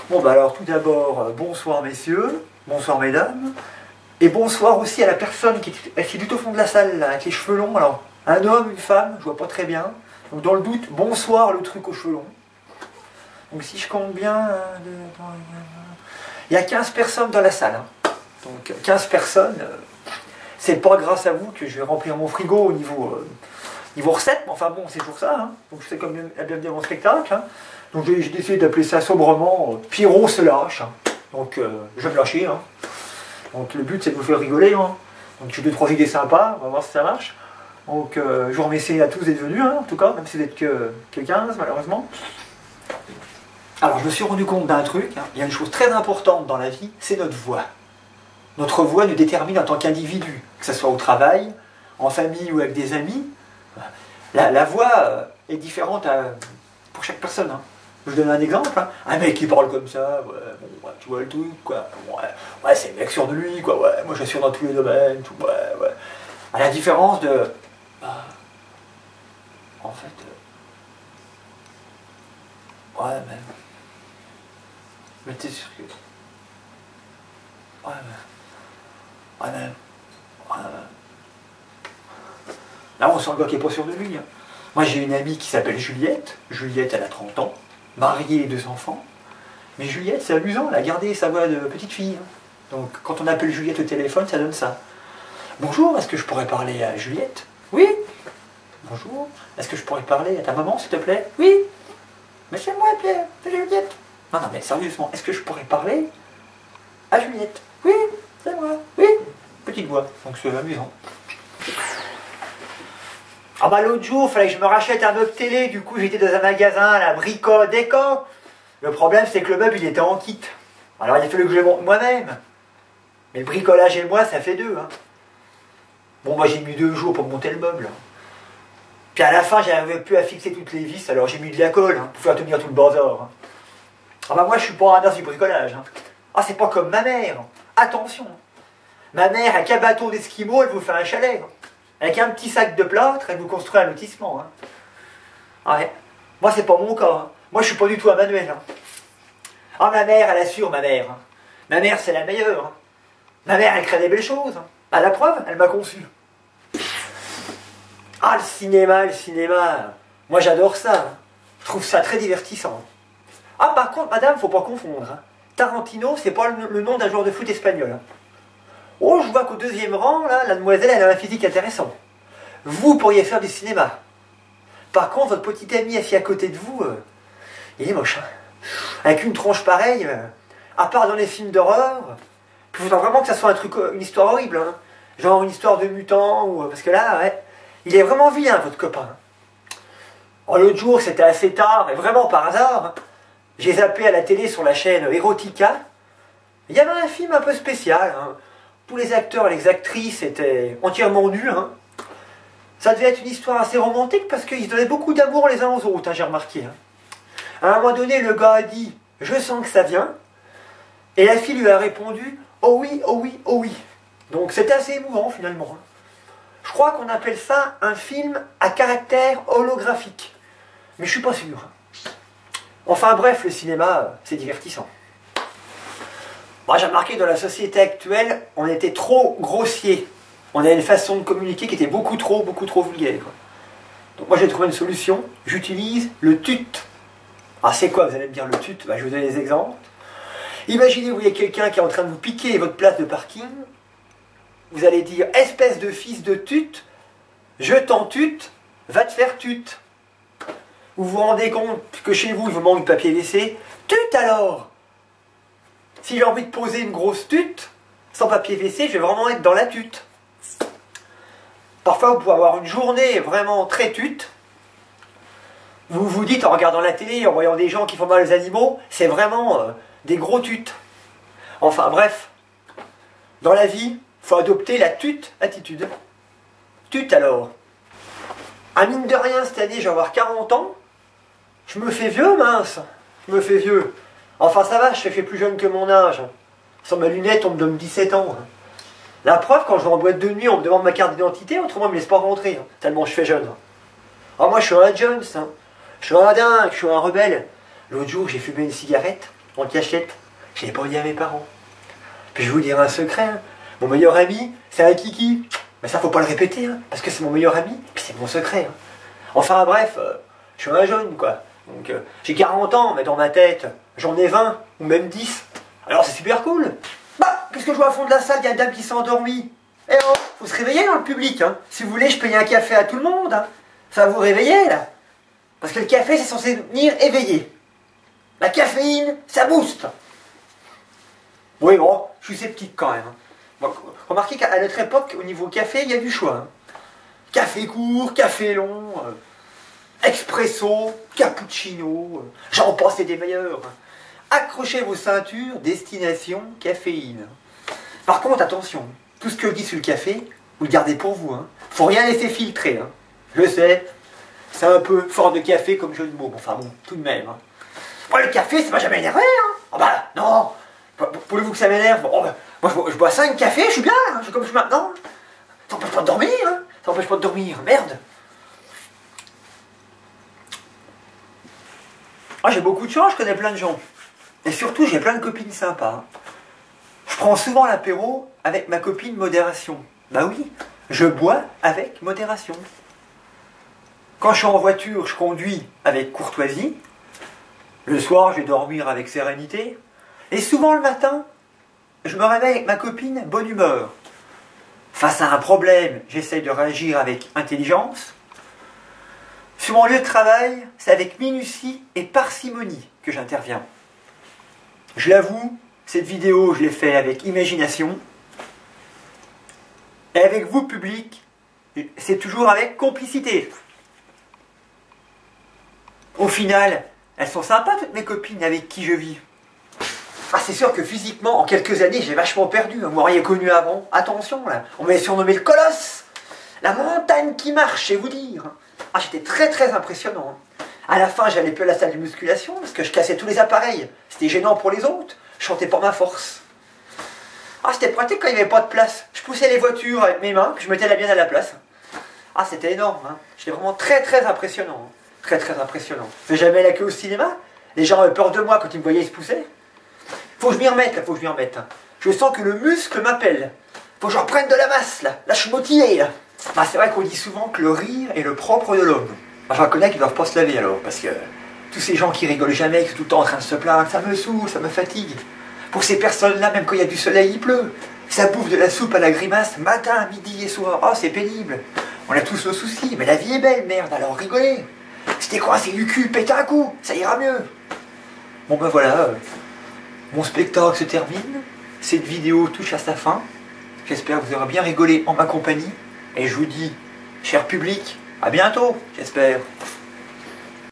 Bon, bah alors tout d'abord, bonsoir messieurs, bonsoir mesdames, et bonsoir aussi à la personne qui est assise tout au fond de la salle, là, avec les cheveux longs. Alors, un homme, une femme, je vois pas très bien. Donc dans le doute, bonsoir le truc aux cheveux longs. Donc si je compte bien, il y a 15 personnes dans la salle. Hein. Donc 15 personnes, c'est pas grâce à vous que je vais remplir mon frigo au niveau recette, mais enfin bon, c'est toujours ça. Hein. Donc c'est comme la bienvenue à mon spectacle. Hein. Donc j'ai décidé d'appeler ça sobrement Pierrot se lâche. Hein. Donc je vais me lâcher. Hein. Donc le but c'est de vous faire rigoler. Hein. Donc j'ai 2-3 idées sympas, on va voir si ça marche. Donc je vous remercie à tous d'être venus, hein, en tout cas, même si vous n'êtes que 15 malheureusement. Alors je me suis rendu compte d'un truc, hein. Il y a une chose très importante dans la vie, c'est notre voix. Notre voix nous détermine en tant qu'individu, que ce soit au travail, en famille ou avec des amis. La voix est différente pour chaque personne. Hein. Je vous donne un exemple. Hein. Un mec qui parle comme ça, ouais, bon, ouais, tu vois le truc, quoi. Ouais, c'est le mec sûr de lui, quoi. Ouais, moi j'assure dans tous les domaines, tout, ouais. À la différence de... en fait... ouais, même... mais t'es sûr que... ouais, même... là, on sent le gars qui n'est pas sûr de lui. Hein. Moi, j'ai une amie qui s'appelle Juliette. Juliette, elle a 30 ans, mariée et 2 enfants. Mais Juliette, c'est amusant, elle a gardé sa voix de petite fille. Hein. Donc, quand on appelle Juliette au téléphone, ça donne ça. Bonjour, est-ce que je pourrais parler à Juliette? Oui. Bonjour, est-ce que je pourrais parler à ta maman, s'il te plaît? Oui. Mais c'est moi, Pierre, c'est Juliette. Non, mais sérieusement, est-ce que je pourrais parler à Juliette? Oui, c'est moi. Oui. Petite voix, donc c'est amusant. Ah bah l'autre jour, il fallait que je me rachète un meuble télé, du coup j'étais dans un magasin, la Brico Déco. Le problème c'est que le meuble il était en kit. Alors il a fallu que je le monte moi-même. Mais le bricolage et moi ça fait 2. Hein. Bon moi j'ai mis 2 jours pour monter le meuble. Puis à la fin j'arrivais plus à fixer toutes les vis, alors j'ai mis de la colle hein, pour faire tenir tout le bazar. Hein. Ah bah moi je suis pas un as du bricolage. Hein. Ah c'est pas comme ma mère. Attention. Ma mère avec un bateau d'esquimau elle vous fait un chalet. Hein. Avec un petit sac de plâtre, elle vous construit un lotissement. Hein. Ouais. Moi, c'est pas mon cas. Hein. Moi, je suis pas du tout un manuel. Hein. Ah, ma mère, elle assure, ma mère. Hein. Ma mère, c'est la meilleure. Hein. Ma mère, elle crée des belles choses. Hein. À la preuve, elle m'a conçu. Ah, le cinéma. Moi, j'adore ça. Hein. Je trouve ça très divertissant. Ah, par contre, madame, faut pas confondre. Hein. Tarantino, c'est pas le nom d'un joueur de foot espagnol. Hein. Oh, je vois qu'au 2e rang, là, la demoiselle, elle a un physique intéressant. Vous pourriez faire du cinéma. Par contre, votre petit ami assis à côté de vous, il est moche. Hein. Avec une tronche pareille, à part dans les films d'horreur, il faudra vraiment que ça soit un truc, une histoire horrible. Hein. Genre une histoire de mutant, ou, parce que là, ouais, il est vraiment vilain, votre copain. Oh, l'autre jour, c'était assez tard, et vraiment par hasard, hein, j'ai zappé à la télé sur la chaîne Erotica. Il y avait un film un peu spécial. Hein. Tous les acteurs et les actrices étaient entièrement nus. Hein. Ça devait être une histoire assez romantique parce qu'ils se donnaient beaucoup d'amour les uns aux autres, hein, j'ai remarqué. Hein. À un moment donné, le gars a dit « Je sens que ça vient ». Et la fille lui a répondu « Oh oui, oh oui, oh oui ». Donc c'est assez émouvant finalement. Hein. Je crois qu'on appelle ça un film à caractère holographique. Mais je suis pas sûr. Hein. Enfin bref, le cinéma, c'est divertissant. Moi, j'ai remarqué que dans la société actuelle, on était trop grossier. On avait une façon de communiquer qui était beaucoup trop vulgaire. Donc moi, j'ai trouvé une solution. J'utilise le tut. Ah, c'est quoi, vous allez me dire le tut? Bah, je vais vous donner des exemples. Imaginez, vous voyez quelqu'un qui est en train de vous piquer votre place de parking. Vous allez dire, espèce de fils de tut, je t'en tut, va te faire tut. Vous vous rendez compte que chez vous, il vous manque de papier WC? Tut alors! Si j'ai envie de poser une grosse tute, sans papier WC, je vais vraiment être dans la tute. Parfois, vous pouvez avoir une journée vraiment très tute. Vous vous dites, en regardant la télé, en voyant des gens qui font mal aux animaux, c'est vraiment des gros tutes. Enfin, bref. Dans la vie, il faut adopter la tute attitude. Tute alors. À mine de rien, cette année, je vais avoir 40 ans. Je me fais vieux, mince. Je me fais vieux. Enfin ça va, je fais plus jeune que mon âge. Sans ma lunette, on me donne 17 ans. La preuve, quand je vais en boîte de nuit, on me demande ma carte d'identité, autrement on me laisse pas rentrer, hein, tellement je fais jeune. Alors moi je suis un Jones, hein. Je suis un dingue, je suis un rebelle. L'autre jour j'ai fumé une cigarette, en cachette. Je l'ai pas dit à mes parents. Puis je vais vous dire un secret, hein. Mon meilleur ami, c'est un kiki. Mais ça, faut pas le répéter, hein, parce que c'est mon meilleur ami, puis c'est mon secret. Hein. Enfin bref, je suis un jeune, quoi. Donc j'ai 40 ans, mais dans ma tête, j'en ai 20, ou même 10. Alors c'est super cool. Bah, puisque je vois à fond de la salle, il y a une dame qui s'est endormie. Eh oh, faut se réveiller dans le public, hein. Si vous voulez, je paye un café à tout le monde, hein. Ça va vous réveiller, là. Parce que le café, c'est censé venir éveiller. La caféine, ça booste. Oui, bon, je suis sceptique quand même. Hein. Bon, remarquez qu'à notre époque, au niveau café, il y a du choix. Hein. Café court, café long, expresso, cappuccino, j'en passe des meilleurs. Hein. Accrochez vos ceintures, destination caféine. Par contre, attention, tout ce que je dis sur le café, vous le gardez pour vous. Hein. Faut rien laisser filtrer. Hein. Je sais, c'est un peu fort de café comme jeu de mots. Enfin bon, tout de même. Hein. Moi, le café, ça m'a jamais énervé. Hein. Oh bah, non. Voulez-vous que ça m'énerve? Oh bah, moi, je bois 5 cafés, je suis bien. Hein. Je suis comme je suis maintenant. Ça n'empêche pas de dormir. Hein. Ça n'empêche pas de dormir. Merde. Ah, j'ai beaucoup de chance, je connais plein de gens. Et surtout, j'ai plein de copines sympas. Je prends souvent l'apéro avec ma copine modération. Bah oui, je bois avec modération. Quand je suis en voiture, je conduis avec courtoisie. Le soir, je vais dormir avec sérénité. Et souvent le matin, je me réveille avec ma copine bonne humeur. Face à un problème, j'essaye de réagir avec intelligence. Sur mon lieu de travail, c'est avec minutie et parcimonie que j'interviens. Je l'avoue, cette vidéo, je l'ai fait avec imagination. Et avec vous, public, c'est toujours avec complicité. Au final, elles sont sympas, toutes mes copines avec qui je vis. Ah, c'est sûr que physiquement, en quelques années, j'ai vachement perdu. Vous m'auriez connu avant. Attention, là, on m'avait surnommé le colosse. La montagne qui marche, je vais vous dire. Ah, j'étais très très impressionnant. À la fin, j'allais plus à la salle de musculation parce que je cassais tous les appareils. C'était gênant pour les autres. Je chantais pas ma force. Ah, c'était pratique quand il n'y avait pas de place. Je poussais les voitures avec mes mains, puis je mettais la bien à la place. Ah, c'était énorme. Hein. J'étais vraiment très très impressionnant. Hein. Très très impressionnant. Je fais jamais la queue au cinéma. Les gens avaient peur de moi quand ils me voyaient se pousser. Faut que je m'y remette, là, faut que je m'y remette. Hein. Je sens que le muscle m'appelle. Faut que je reprenne de la masse, là. Là, je suis motivé, là. Ah, c'est vrai qu'on dit souvent que le rire est le propre de l'homme. J'en connais qui ne doivent pas se laver, alors, parce que tous ces gens qui rigolent jamais, qui sont tout le temps en train de se plaindre, ça me saoule, ça me fatigue. Pour ces personnes-là, même quand il y a du soleil, il pleut. Ça bouffe de la soupe à la grimace, matin, midi et soir. Oh, c'est pénible. On a tous nos soucis, mais la vie est belle, merde, alors rigolez. C'était quoi, c'est du cul, pétez un coup, ça ira mieux. Bon ben voilà, mon spectacle se termine. Cette vidéo touche à sa fin. J'espère que vous aurez bien rigolé en ma compagnie. Et je vous dis, cher public, à bientôt, j'espère.